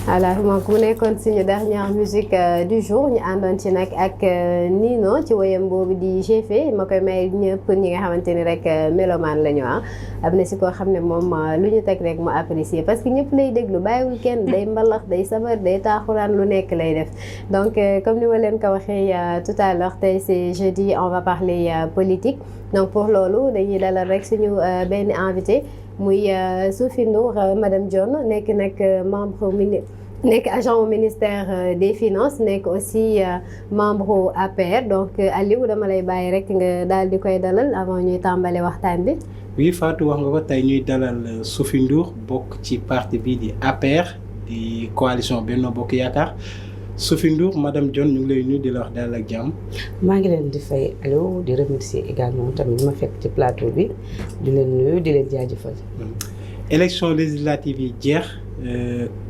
voilà donc mu nekkoon suñu dernière musique du jour ñu àndoon ci nag ak Nino ci woyam boobu di GF ma koy may ñëpp ñi nga xamante ni rek mélomane la ñu am na si koo xam ne moom lu ñu teg rek mu apprécier parce que ñëpp lay déglu bàyyiwul kenn day mbalax day sabar day taaxuraan lu nekk lay def donc comme ni ma leen ko waxee tout à l'heure tey c'est jeudi on va parler politique donc pour loolu dañuy dalal rek suñu benn invité muy Sophie Ndour madame Dione nekk nag membre nekk agent au ministère des finances nekk aussi membre APR donc Aliou dama lay bàyyi rek nga daal di koy dalal avant ñuy tàmbale waxtaan bi. oui Fatou wax nga ko tey ñuy dalal Sophie Ndour bokk ci parti bii di APR di coalition Benno Bokk Yaakaar Sophie Ndour madame Dione ñu ngi lay nuyu di la wax dalal ak jàmm. maa ngi leen di fay allo di remercier également tamit ma fekk ci plateau bi di leen nuyu di leen jaajëfal. élection législative yi jeex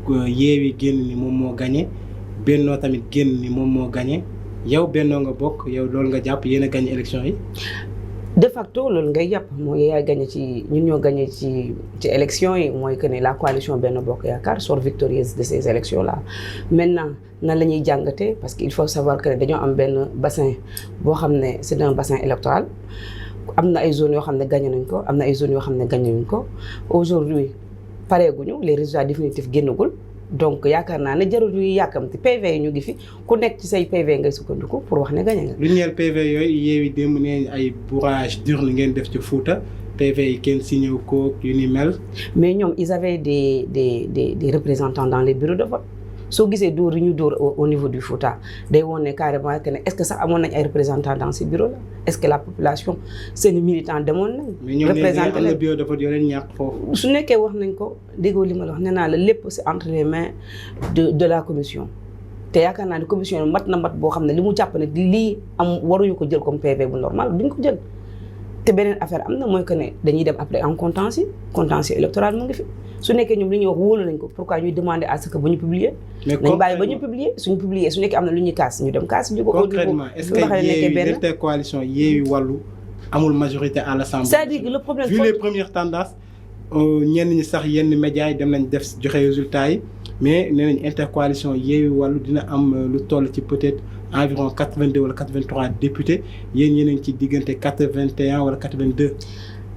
Yewwi génn ni moom moo gagné Benno tamit génn ni moom moo gagné yow Benno nga bokk yow loolu nga jàpp yéen a gagné élection yi. de facto loolu ngay jàpp mooy yaay gagné ci ñun ñoo gagné ci élection yi mooy que ne la coalition Benno Bokk Yaakaar sort victorieuse de ces élections là. maintenant nan la ñuy jàngatee parce que il faut savoir que dañoo am benn bassin boo xam ne c'est un bassin électoral am na ay zones yoo xam ne gagné nañ ko am na ay zones yoo xam ne gagné nañ ko aujourd'hui pareeguñu les résultats définitifs génnagul donc yaakaar naa ne jarul ñuy yàkkamti PV yi ñu ngi fi ku nekk ci say PV ngay sukkandiku pour wax ne gagné nga. lu ñeel PV yooyu Yewwi démb ne ay bourrage d'urne ngeen def ci Fouta PV yi kenn signé wu ko yu ni mel. mais ñoom ils avaient des représentants dans les bureaux de vote soo gisee dóor yi ñu dóor au niveau du Fouta day woon ne carrément que ne est-ce que sax amoon nañ ay représentants dans ces bureaux là est-ce que la population seen militants demoon nañ. mais ñoom am na bureau de vote yoo leen ñàkk foofu. su nekkee wax nañ ko déggoo li ma la wax nee naa la lépp c'est entre les mains de la commission te yaakaar naa ne commission mat na mat boo xam ne li mu jàpp ne lii am waruñu ko jël comme PV bu normal duñ ko jël. te beneen affaire am na mooy que ne dañuy dem après en contentieux électoral mu ngi fi su nekkee ñoom li ñuy wax wóolu nañ ko pourquoi ñuy demander à ce que ba ñu publier. nañ bàyyi ba ñu publier suñu publier su nekkee am na lu ñuy kaas ñu dem kaas. ñu ko concrètement est-ce que l'intercoalition Yewwi Wallu amul majorité à l'Assemblée. c'est-à-dire que le problème vu les premières tendances ñenn ñi sax yenn médias yi dem nañ def joxe résultats yi mais nee nañ intercoalition Yewwi Wallu dina am lu toll ci peut-être environ 82 wala 83 députés yéen ñi nañ ci diggante 81 wala 82.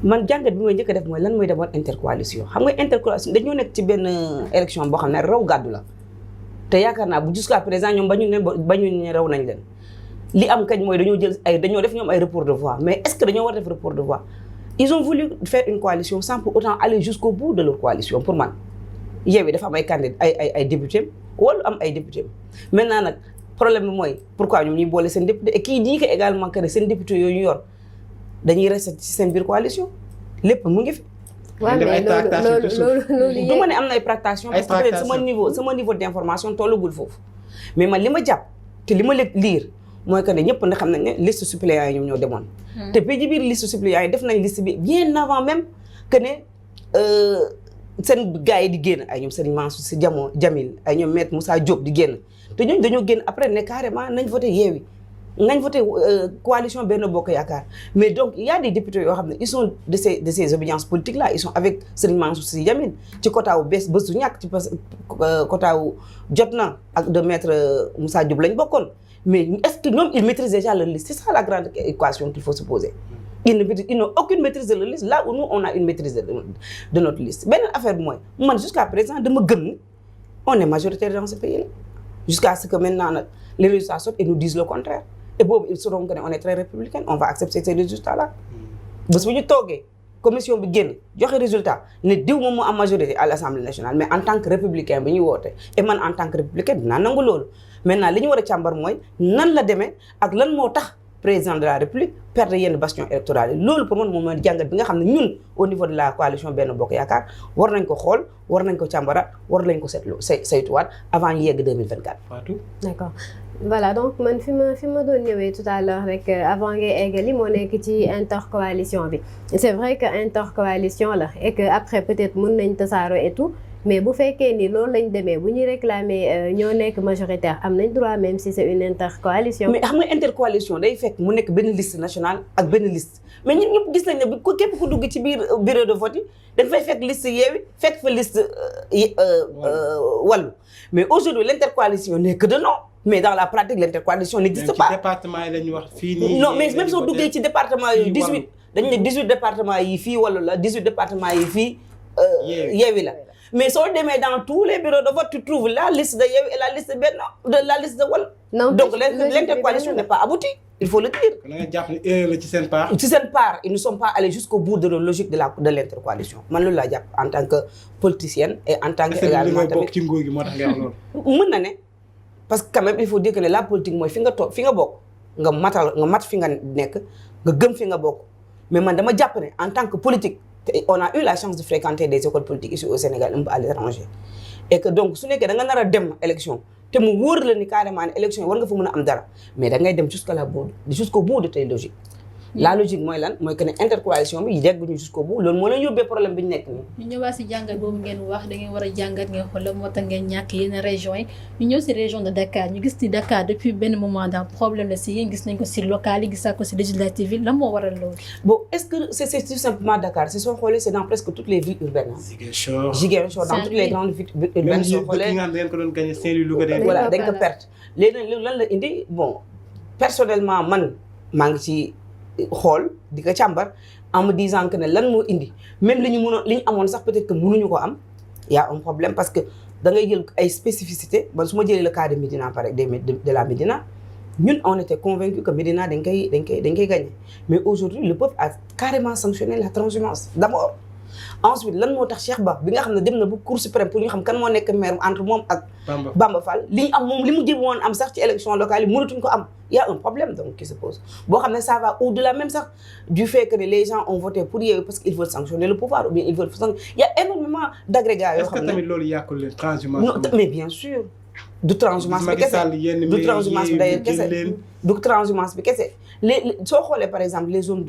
man jàngat bi mooy njëkk a def mooy lan mooy d'abord intercoalition xam nga intercoalition dañoo nekk ci benn élection boo xam ne raw gàddu la te yaakaar naa bu jusqu'à présent ñoom bañu ne raw nañ leen li am kañ mooy dañoo def ñoom ay report de voix mais est-ce que dañoo war a def report de voix ils ont voulu faire une coalition sans pour autant aller jusqu'au bout de leur coalition pour man Yewwi dafa am ay candidats ay députés wala am ay députés maintenant nag problème bi mooy pourquoi ñoom ñuy boole seen député et qui dit que également que seen député yooyu ñu yor dañuy rester ci seen biir coalition lépp mu ngi fi. waaw mais loolu du ma ne am na ay tractations parce que peut-être sama niveau d'information tollagul foofu mais man li ma jàpp te li ma lire mooy que ne ñëpp na xam nañ ne liste suppléants yi ñoom ñoo demoon. te bi ci biir liste suppléants yi def nañ liste bi bien avant même que ne seen gars yi di génn ay ñoom Serigne Mansour Sy Djamil ay ñoom Maître Moussa Diop di génn te ñooñu dañoo génn après ne carrément nañ voté Yewwi nañ voté coalition Benno Bokk Yaakaar mais donc il y a des députés yoo xam ne ils sont de ces obédiences politiques là ils sont avec Serigne Mansour Sy Djamil ci quota wu bés du ñàkk ci quota wu jot na ak de Maître Moussa Diop lañ bokkoon mais est-ce que ñoom ils maîtrisent déjà leur liste c'est ça la grande équation qu'il faut se poser. Ils n'ont aucune maîtrise de leur liste là où nous on a une maîtrise de notre liste beneen affaire bi mooy man jusqu'à présent dama gëm ni on est majoritaire dans ce pays là jusqu'à ce que maintenant nag les résultats sortent et nous disent le contraire et boobu ils sauront que ne on est très républicain on va accepter ces résultats là bés bu ñu toogee commission bi génn joxe résultat ne diw moom moo am majorité à l'Assemblée nationale mais en tant que républicain bi ñuy woote et man en tant que républicain dinaa nangu loolu maintenant li ñu war a càmbar mooy nan la demee ak lan moo tax président de la République perdre yenn bastion électoral yi loolu pour man moom mooy jàngat bi nga xam ne ñun au niveau de la coalition Benno Bokk Yaakaar war nañ ko xool war nañ ko càmbaraat war nañ ko saytuwaat avant ñu yegg 2024. Fatou. D'accord voilà donc man fi ma doon ñëwee tout à l'heure rek avant ngay eggali moo nekk ci intercoalition bi c'est vrai que intercoalition la et que après peut-être mën nañ tasaaroo et tout mais bu fekkee ni loolu lañ demee bu ñuy réclamer ñoo nekk majoritaire am nañ droit même si c'est une intercoalition. mais xam nga intercoalition day fekk mu nekk benn liste nationale ak benn liste mais ñun ñëpp gis nañ ne bu képp ku dugg ci biir bureau de vote yi dañ fay fekk liste Yewwi fekk fa liste Wallu mais aujourd'hui l'intercoalition n'est que de nom mais dans la pratique l'intercoalition n'existe pas. ci département yi la ñu wax fii nii. non mais même soo duggee ci département yooyu 18 dañu ne 18 départements yi fii Wallu la 18 départements yi fii Yewwi la. mais soo demee dans tous les bureaux de vote tu trouves la liste de Yewwi et la liste de Wallu. Donc l'intercoalition n'est pas aboutie, il faut le dire. da nga jàpp ne erreur la ci seen part. ci seen part ils ne sont pas allés jusqu'au bout de la logique de l'intercoalition man loolu laa jàpp en tant que politicienne et en tant que également tamit bokk ci nguur gi moo tax ngay wax loolu. mën na ne parce que quand même il faut dire que ne la politique mooy fi nga toog fi nga bokk nga mat fi nga nekk nga gëm fi nga bokk mais man dama jàpp ne en tant que politique on a eu la chance de fréquenter des écoles politiques ici au Sénégal un peu à l'étranger et que donc su nekkee da nga nar a dem élection te mu wóor la ni carrément ne élection yi war nga fa mën a am dara mais da ngay dem jusqu'au bout de tes logiques. La logique mooy lan mooy que ne intercoalition bi yegguñu jusqu'au bout loolu moo leen yóbbee problème bi ñu nekk nii. ñu ñëwaat si jàngat boobu ngeen wax da ngeen war a jàngat ngeen xool la moo tax ngeen ñàkk yenn régions yi ñu ñëw si région de Dakar ñu gis ni Dakar depuis benn moment dans problème la si yéen gis nañ ko si local yi gis naa ko si législative yi lan moo waral loolu. Bon est-ce que c'est tout simplement Dakar si soo xoolee c'est dans presque toutes les villes urbaines. Ziguinchor dans toutes les grandes villes urbaines soo xoolee. même si ko doon gagné Saint-Louis Louga day. voilà dañ ko perte léegi lan la indi bon personnellement man maa ngi ci xool di ko càmbar en me disant que ne lan moo indi même li ñu amoon sax peut-être que mënuñu ko am y a un problème parce que da ngay jël ay spécificités man su ma jëlee le cas de Médina par exemple de la Médina ñun on était convaincus que Médina dañ koy gagner mais aujourd'hui le peuple a carrément sanctionné la transhumance d'abord ensuite lan moo tax Cheikh Ba bi nga xam ne dem na bu Cour suprême pour ñu xam kan moo nekk maire entre moom ak Bamba Fall li ñu am moom li mu jëm woon am sax ci élection locale yi mënatuñ ko am il y a un problème donc qui se pose boo xam ne ça va au-delà même sax du fait que les gens ont voté pour Yewwi parce qu'ils veulent sanctionner le pouvoir ou bien ils veulent il y a énormément d'agrégats yoo xam ne est-ce que tamit loolu yàqul leen transhumance mais bien sûr du transhumance bi kese soo xoolee par exemple les zones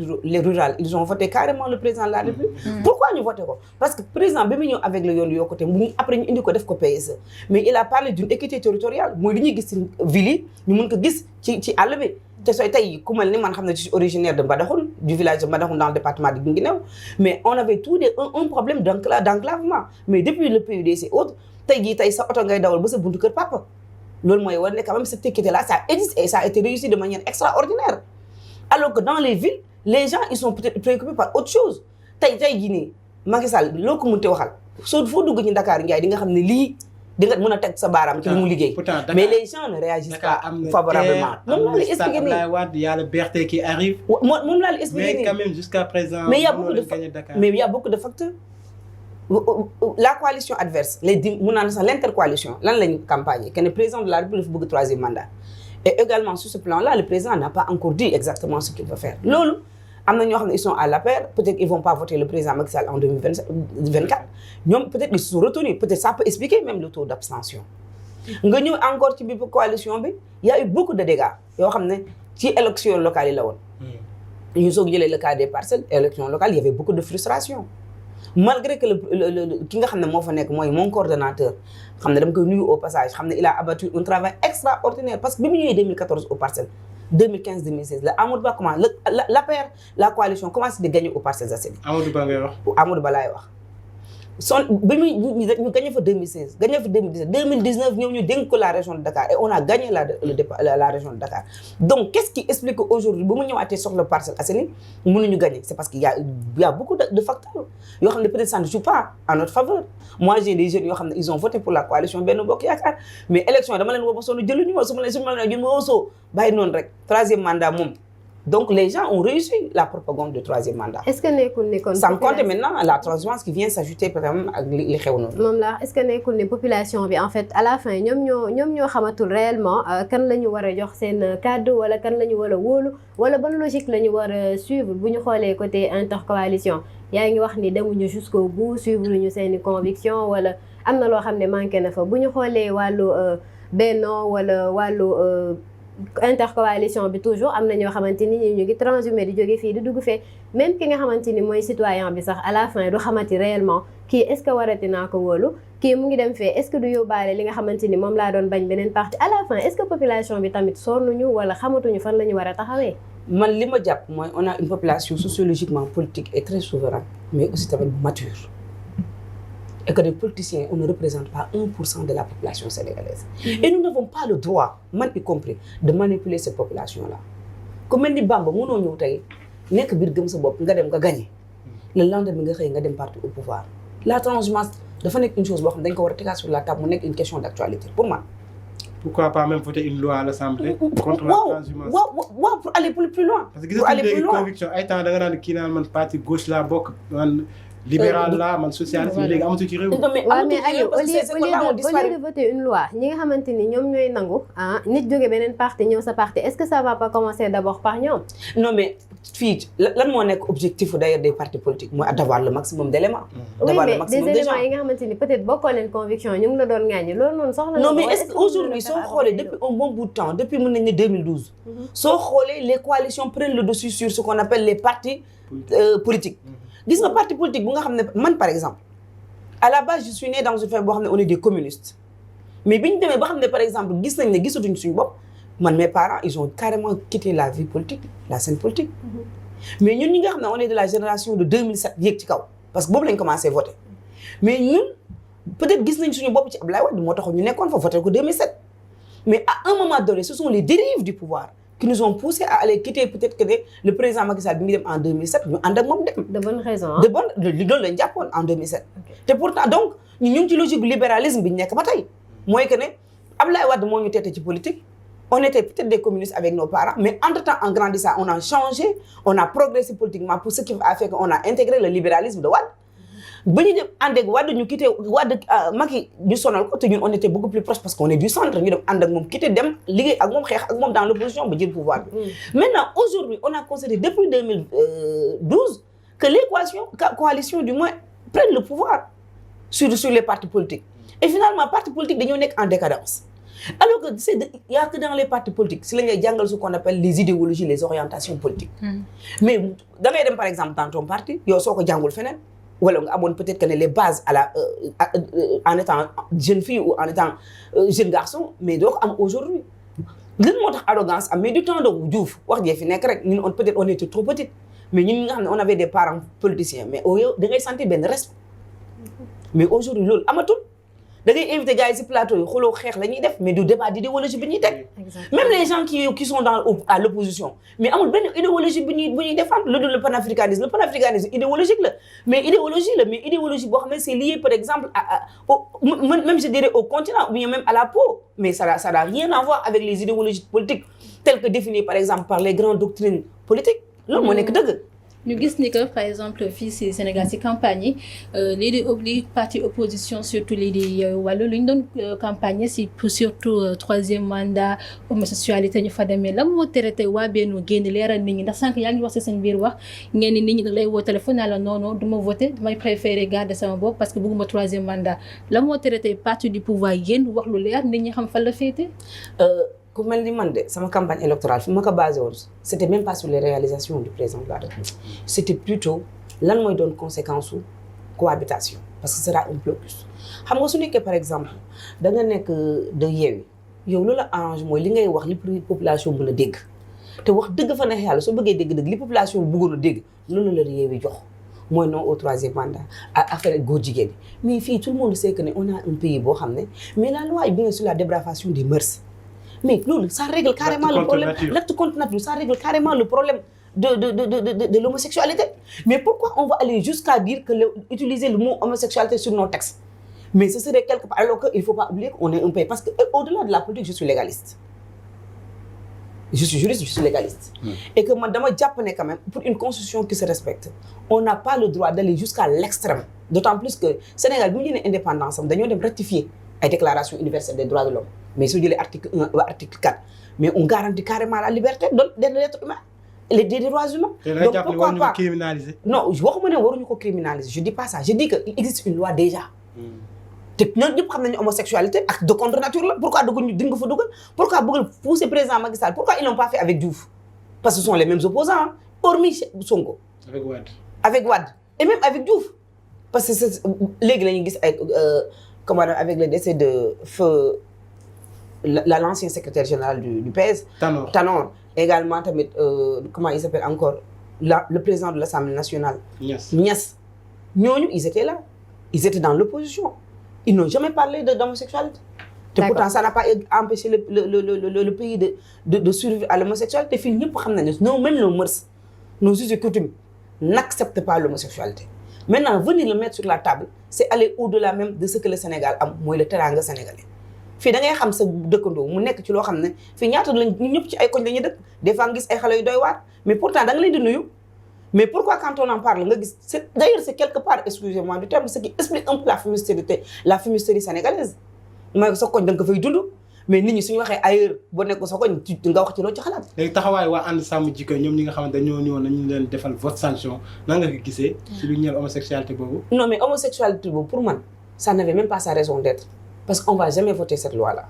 rurales ils ont voté carrément le président de la République. Pourquoi ñu voté ko parce que président bi mu ñëw avec le yoonu yokkute après ñu indi ko def ko PSE mais il a parlé d'une équité territoriale mooy li ñuy gis ci ville yi ñu mën ko gis ci àll bi te sooy tey ku mel ni man xam ne je suis originaire de Mbadakhoune du village de Mbadakhoune dans le département de Guinguinéo mais on avait un problème d'enclavement mais depuis le PUDC autres tey sa oto ngay dawal ba sa buntu kër papa loolu mooy war ne quand même cette équité là ça existe et ça a été réussi de manière extraordinaire alors que dans les villes les gens ils sont peut-être préoccupés par autre chose tey jii nii Macky Sall loo ko mënti waxal foo dugg ci Dakar Ndiaye di nga xam ne lii di nga mën a teg sa baaraam ci li mu liggéey mais les gens ne réagissent pas favorablement moom laa la expliqué nii y a le BRT qui arrive moom laa la expliqué nii mais quand même jusqu'à présent mais il y a beaucoup de facteurs la coalition adverse mun naa ne sax l'intercoalition lan lañu campagne que ne président de la République dafa bëgg troisième mandat et également sur ce plan-là le président n'a pas encore dit exactement ce qu'il veut faire loolu am na ñoo xam ne ils sont à l'APR peut-être ils vont pas voter le président Macky Sall en 2024 ñoom peut-être ils se sont retenus peut-être ça peut expliquer même le taux d'abstention nga ñëw encore ci biir coalition bi il y a eu beaucoup de dégâts yoo xam ne ci élection locale yi la woon ñu soog jëlee le cas des parcelles élection locale il y avait beaucoup de frustration malgré que ki nga xam ne moo fa nekk mooy mon coordonnateur xam ne dama koy nuyu au passage xam ne il a abattu un travail extraordinaire parce que bi mu ñëwee 2014 aux parcelles 2015 2016 la Amadou Ba commence l'APR la coalition commence de gagner aux Parcelles Assainies. Amadou Ba ngay wax. Amadou Ba laay wax. bi ñu gagné fa 2016 gagné fa 2017 2019 ñëw ñu dénk ko la région de Dakar et on a gagné la région de Dakar donc qu'est-ce qui explique aujourd'hui bu mu ñëwaatee soxla Parcelles Assainies mënuñu gagner c'est parce qu'il y a beaucoup de facteurs yoo xam ne peut-être ça ne joue pas en notre faveur moi j'ai des jeunes yoo xam ne ils ont voté pour la coalition Benno Bokk Yaakaar mais élection dama leen woo ba sonn jëluñu ma su ma leen jël ma woosoo bàyyi noonu rek troisième mandat moom donc les gens ont réussi la propagande du troisième mandat. Est-ce que nekkul ni kon. sans compter maintenant la transhumance qui vient s'ajouter peut-être ak li xew noonu. moom la est-ce que nekkul ni population bi en fait à la fin ñoom ñoo xamatul réellement kan la ñu war a jox seen kàddu wala kan la ñu war a wóolu wala ban logique la ñu war a suivre bu ñu xoolee côté intercoalition yaa ngi wax ni demuñu jusqu'au bout suivre ñu seeni conviction wala am na loo xam ne manqué na fa bu ñu xoolee wàllu Benno wala wàllu intercoalition bi toujours am na ñoo xamante ni ñu ngi transhumé di jóge fii di dugg fee même ki nga xamante ni mooy citoyen bi sax à la fin du xamante réellement kii est-ce que warati naa ko wóolu kii mu ngi dem fee est-ce que du yóbbaale li nga xamante ni moom laa doon bañ beneen parti à la fin est-ce que population bi tamit sonnuñu wala xamatuñu fan la ñu war a taxawee. man li ma jàpp mooy on a une population sociologiquement politique et très souveraine mais aussi tamit mature et que les politiciens on ne représente pas 1% de la population sénégalaise. Et nous n'avons pas le droit, man y compris, de manipuler cette population là. Comme mel ni Bamba mënoo ñëw tey nekk biir gëm sa bopp nga dem nga gagné le lendemain nga xëy nga dem parti au pouvoir. La transhumance dafa nekk une chose boo xam ne dañ ko war a tegaat sur la table mu nekk une question d'actualité pour moi. Pourquoi pas même voter une loi à l'Assemblée contre la transhumance. waaw pour aller plus loin. Parce que gis nga léegi conviction ay temps da nga naan kii naan man parti gauche laa bokk man libéral là man socialiste léegi amatu ci réew. mais Aliou au lieu de voter une loi ñi nga xamante ni ñoom ñooy nangu nit jóge beneen parti ñëw sa parti est-ce que ça va pas commencer d'abord par ñoom. non mais fii lan moo nekk objectif d'ailleurs des partis politiques mooy d'avoir le maximum d'éléments. d'avoir le maximum des éléments yi nga xamante ni peut-être bokkoo leen conviction ñu ngi la doon ŋaañi loolu noonu soxla na. non mais est-ce que aujourd'hui soo xoolee depuis un bon bout de temps depuis mën nañu ne 2012. soo xoolee les coalitions prennent le dessus sur ce qu'on appelle les partis politiques. gis nga parti politique bu nga xam ne man par exemple à la base je suis né dans une famille boo xam ne on est des communistes mais bi ñu demee ba xam ne par exemple gis nañ ne gisatuñ suñu bopp man mes parents ils ont carrément quitté la vie politique la scène politique. mais ñun ñi nga xam ne on est de la génération de 2007 yéeg ci kaw parce que boobu lañ commencé voter mais ñun peut-être gis nañ suñu bopp ci Abdoulaye Wade moo taxoon ñu nekkoon fa voter ko 2007 mais à un moment donné ce sont les dérives du pouvoir qui nous ont poussé à aller quitter peut-être que le président Macky Sall bi mu dem en 2007 ñu ànd ak moom dem. de bonnes raisons de bonne loolu lañ jàppoon en 2007. te pourtant donc ñu ngi ci logique libéralisme bi ñu nekk ba tey mooy que ne Abdoulaye Wade moo ñu tette ci politique on était peut-être des communistes avec nos parents mais entre-temps en grandissant on a changé on a progressé politiquement pour ce qui a fait qu'on a intégré le libéralisme de Wade. ba ñu dem ànd ak Wade ñu quitté Wade Macky ñu sonal ko te ñun on était beaucoup plus proche parce qu'on est du centre ñu dem ànd ak moom quitté dem liggéey ak moom xeex ak moom dans l'opposition ba jël pouvoir bi. Maintenant aujourd'hui on a constaté depuis 2012 que les coalitions du moins prennent le pouvoir sur les partis politiques et finalement partis politiques dañoo nekk en décadence alors que il y a que dans les partis politiques si la ngay jàngal ce qu'on appelle les idéologies les orientations politiques. Mais da ngay dem par exemple dans ton parti yow soo ko jàngul feneen. wala nga amoon peut-être que ne les bases à la en étant jeune fille ou en étant jeune garçon mais doo ko am aujourd'hui lan moo tax arrogance am mais du temps de Diouf wax jee fi nekk rek ñun on peut-être on était trop petite mais ñun ñi nga xam ne on avait des parents politiciens mais yow da ngay sentir benn respect mais aujourd'hui loolu amatul da ngay invité gars yi ci plateau yi xuloo xeex la ñuy def mais du débat d'idéologie bi ñuy teg même les gens qui sont à l'opposition mais amul benn idéologie bu ñuy défendre lu dul le panafricanisme idéologique la mais idéologie boo xam ne c'est lié par exemple même je dirais au continent ou bien même à la peau mais ça n'a rien à voir avec les idéologies politiques telles que définies par exemple par les grandes doctrines politiques loolu moo nekk dëgg. ñu gis ni que par exemple fii ci Sénégal ci campagne yi lii di parti opposition surtout lii di wàllu lu ñu doon campagne ci surtout troisième mandat homosexualité ñu fa demee lan moo tere tey waa Benno génn leeral nit ñi ndax sànq yaa ngi wax ci seen biir wax ngeen ni nit ñi da lay woo téléphone naa la non du ma voter damay préférer garder sama bopp parce que bëgguma troisième mandat lan moo tere tey parti du pouvoir génn wax lu leer nit ñi xam fan la féete. ku mel ni man de sama campagne électorale fi ma ko basé woon c'était même pas sur les réalisations du président de la République c'était plutôt lan mooy doon conséquence su cohabitation parce que ce sera un blocus xam nga su nekkee par exemple da nga nekk de Yewwi yow loolu la arrange mooy li ngay wax li population mën a dégg te wax dëgg fa neex yàlla soo bëggee dégg-dëgg li population bëggoon a dégg loolu la Yewwi jox mooy non au troisième mandat affaire góor jigéen mais fii tout le monde sait que ne on a un pays boo xam ne mais la loi est bien sur la dépravation des mœurs. Mais loolu ça règle carrément le problème l'acte contre nature ça règle carrément le problème de l'homosexualité mais pourquoi on va aller jusqu'à dire que utiliser le mot homosexualité sur nos textes mais ce serait quelque part alors que il faut pas oublier qu'on est un pays parce que au-delà de la politique je suis légaliste je suis juriste je suis légaliste et que man dama jàpp ne quand même pour une constitution qui se respecte on n'a pas le droit d'aller jusqu'à l'extrême d'autant plus que Sénégal bi mu jëlee indépendance am dañoo dem rectifier ay déclaration universelle des droits de l'homme mais soo jëlee article 1 ba article 4 mais on garantit carrément la liberté de l'être humain et des droits humains. Donc pourquoi pas criminaliser? Non waxuma ne waruñu ko criminaliser je dis pas ça je dis que il existe une loi déjà. te ñooñu ñëpp xam nañu homosexualité acte de contre nature la pourquoi dugg di nga fa dugal pourquoi bëgg pousser président Macky Sall pourquoi ils l'ont pas fait avec Diouf parce que ce sont les mêmes opposants hormis Sonko. avec Wade et même avec Diouf parce que c'est léegi la ñuy gis ay comment dire avec le décès de feu l'ancien secrétaire général du PS. Tanor également tamit comment il s'appelle encore le président de l'Assemblée nationale. Niass ñooñu ils étaient là ils étaient dans l'opposition ils n'ont jamais parlé d'homosexualité. te pourtant ça n'a pas empêché le pays de survivre à l'homosexualité fii ñëpp xam na ne non même nos mœurs nos us et coutumes n'acceptent pas l'homosexualité. Maintenant venir le mettre sur la table c'est aller au-delà même de ce que le Sénégal am mooy le teranga sénégalais. fii da ngay xam sa dëkkandoo mu nekk ci loo xam ne fii ñaata lañ ñëpp ci ay koñ la ñuy dëkk des fois nga gis ay xale yu doy waar mais pourtant da nga leen di nuyu mais pourquoi quand on en parle nga gis d'ailleurs c'est quelque part excusez-moi du terme ce qui explique un peu la fumisterie sénégalaise mooy sa koñ da nga ko fay dund mais nit ñi suñu waxee ailleurs boo nekk sa koñ nga wax ci loo ci xalaat. léegi taxawaay waa ànd sàmm jikko ñoom ñi nga xamante dañoo ñëwoon nañu leen defal vote sanction nan nga ko gisee ci lu ñeel homosexualité boobu. non mais homosexualité boobu pour man ça n'avait même pas sa raison d'être parce qu'on va jamais voter cette loi-là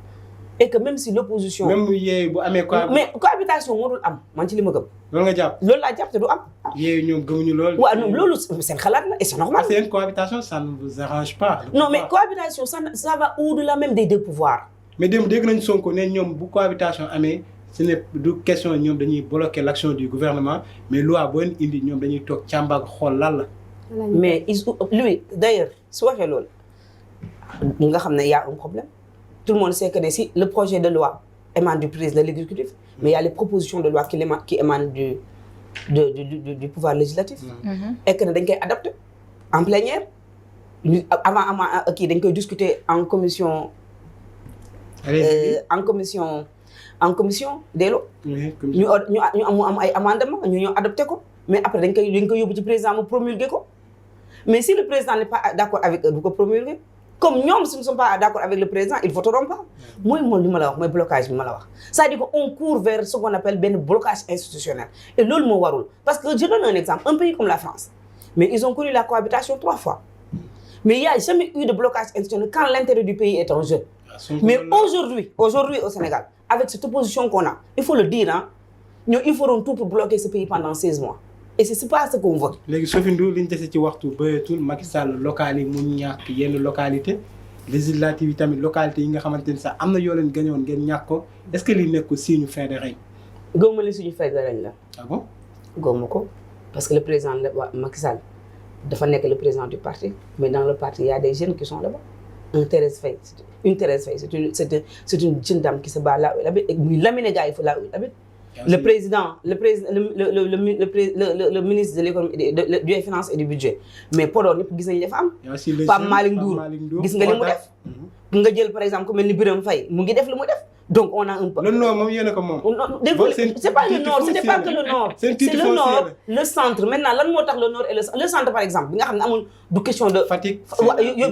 et que même si l'opposition même yee bu amee mais cohabitation moo dul am man ci li ma gëm. loolu nga jàpp loolu laa jàpp te du am. yee ñoom gëmuñu loolu. waaw non loolu seen xalaat la et c'est normal. c'est une cohabitation ça ne vous arrange pas. non mais cohabitation ça va au-delà même des deux pouvoirs. mais démb dégg nañu Sonko ne ñoom bu cohabitation amee ce n'est du question ñoom dañuy bloquer l'action du gouvernement mais loi boo leen indi ñoom dañuy toog càmbar xool lan la. mais lui d'ailleurs su waxee loolu nga xam ne y a un problème tout le monde sait que ne si le projet de loi émane du président de l'exécutif mais il y a les propositions de loi qui émanent du pouvoir législatif et que ne dañ koy adapter en plénière avant kii dañ koy discuter en commission en commission des lois ñu am ay amendements ñu ñoo adopté ko mais après dañ koy yóbbu ci président mu promulguer ko mais si le président n'est pas d'accord avec eux du ko promulguer comme ñoom s'ils ne sont pas d'accord avec le président ils voteront pas mooy li ma la wax mooy blocage bi ma la wax c'est-à-dire que on court vers ce qu'on appelle benn blocage institutionnel et loolu moo warul parce que je donne un exemple un pays comme la France mais ils ont connu la cohabitation 3 fois mais il y a jamais eu de blocage institutionnel quand l'intérêt du pays est en jeu mais aujourd'hui au Sénégal avec cette opposition qu'on a il faut le dire hein ñoom ils feront tout pour bloquer ce pays pendant 16 mois et c'est pas ce qu'on veut. léegi Sophie Ndour li ñu dese ci waxtu bëreetul Macky Sall local yi mu ñàkk yenn localité législative yi tamit localité yi nga xamante ni sax am na yoo leen gañoon ngeen ñàkk ko est-ce que li nekk ko signe fin de règne. gëmuma li suñu fin de règne la. ah bon. gëmuma ko parce que le président Macky Sall dafa nekk le président du parti mais dans le parti il y a des jeunes qui sont là-bas une Thérèse Faye c'est une jeune dame qui se bat là où elle habite et muy Lamine Gaye fa là où elle habite. Le ministre de l'économie des finances et du budget mais Podor ñëpp gis nañu dafa am. Pape Malick Ndour gis nga li mu def. nga jël par exemple ku mel ni Birame Faye mu ngi def li mu def donc on a un peu. le nord moom yéen a ko moom. c'est pas le nord c'était pas que le nord. c'est le nord le centre maintenant lan moo tax le nord et le centre par exemple bi nga xam ne amul du question de. Fatick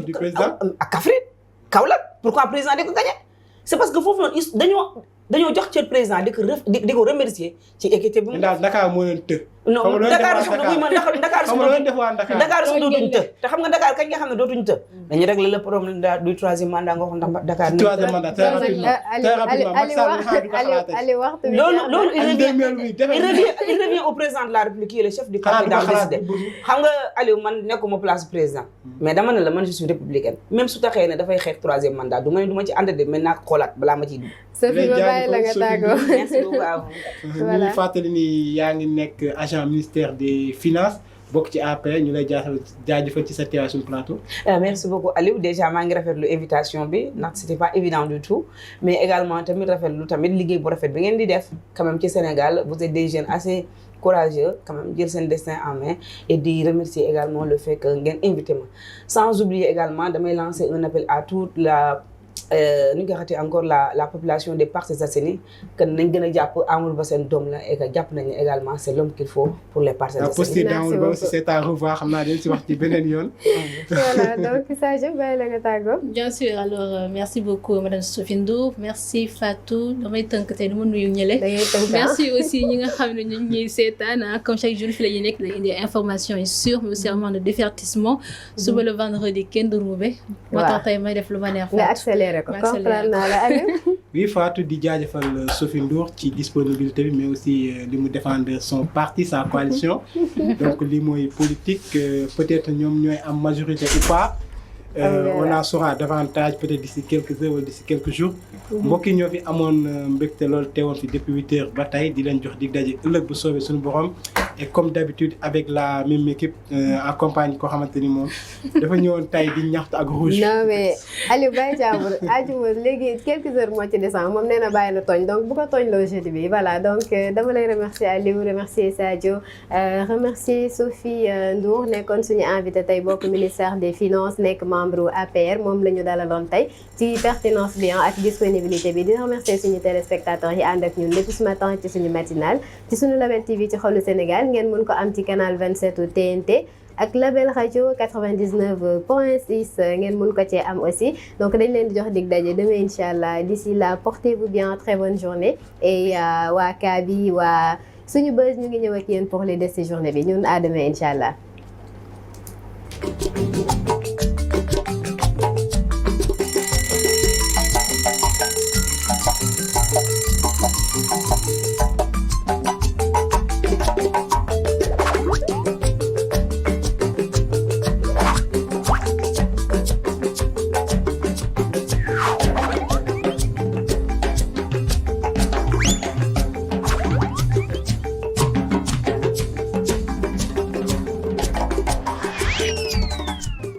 du président ak Kaffrine Kaolack pourquoi président di ko gagné c'est parce que foofu noonu dañoo jox cër président di ko remercier ci équité bi. Dakar moo leen të. non Dakar sax dootuñu të te xam nga Dakar kañ nga xam ne dootuñu të. dañu régler le problème du troisième mandat nga wax ndax Dakar. troisième mandat très rapidement loolu il revient au président de la République qui est le chef du parti d'en décider. xam nga Aliou man nekkuma place président. mais dama ne la man je suis républicaine même su taxee ne dafay xeex troisième mandat du ma ci ànd de maintenant xoolaat balaa ma ciy dugg. la nga tàggoo. merci beaucoup à vous. ñu ngi fàttali ni yaa ngi nekk agent ministère des finances bokk ci APR ñu lay jaajëfal ci sa teewaay suñu plateau. merci beaucoup Aliou déjà maa ngi rafetlu invitation bi ndax c'était pas évident du tout mais également tamit rafetlu tamit liggéey bu rafet bi ngeen di def quand même ci Sénégal vous êtes des jeunes assez courageux quand même jël seen destin en main et di remercier également le fait que ngeen invité ma sans oublier également damay lancer un appel à toute ñu ngi waxati encore la population des Parcelles Assainies que nañ gën a jàpp Amadou Ba seen doom la et que jàpp nañ ne également c'est l'homme qu'il faut pour les Parcelles Assainies. posture d'Amadou Ba aussi c'est à revoir xam naa dañ si wax ci beneen yoon. Voilà donc Sadio bàyyi la nga tàggoo. Bien sûr alors merci beaucoup madame Sophie Ndour merci Fatou damay tënk tey du ma nuyu ñële. Merci aussi ñi nga xam ne ñu ngi ñuy seetaan comme chaque jour fi la ñuy nekk dañuy indi information yi sûre mais aussi vraiment de divertissement. suba le vendredi kenn du ruube. moo tax tey may def lu ma neex. nga accéléré ko comprendre naa la Aliou. oui Fatou di jaajëfal Sophie Ndour ci disponibilité bi mais aussi li mu défendre son parti sa coalition. donc li mooy politique peut-être ñoom ñooy am majorité ou pas. On en saura davantage peut-être d'ici quelques heures wala d'ici quelques jours. mbokk yi ñoo fi amoon mbégte loolu teewoon fi depuis 8 heures ba tey di leen jox dig daje ëllëg bu soobee suñu borom. et comme d'habitude avec la même équipe en compagnie koo xamante ni moom dafa ñëwoon tey di ñaxtu ak rouge. non mais Aliou Baye Diabour ajuma léegi quelques heures moo ci descend moom nee na bàyyi na tooñ donc bu ko tooñ loo jeudi bi voilà donc dama lay remercier Aliou remercier Sadio remercier Sophie Ndour nekkoon suñu invité tey bokk ministère des finances nekk membre APR moom la ñu dalaloon tey ci pertinence bi ak disponibilité bi di remercier suñu téléspectateurs yi ànd ak ñun depuis ce matin ci suñu matinale ci suñu Label TV ci xolu Sénégal ngeen mën ko am ci canal 27 TNT ak Label Radio 99.6 ngeen mën ko cee am aussi donc dañ leen di jox dig daje demain inchallah d'ici là portez-vous bien très bonne journée et waa Kabi waa suñu buzz ñu ngi ñëw ak yéen pour les des journée bi ñun à demain inchallah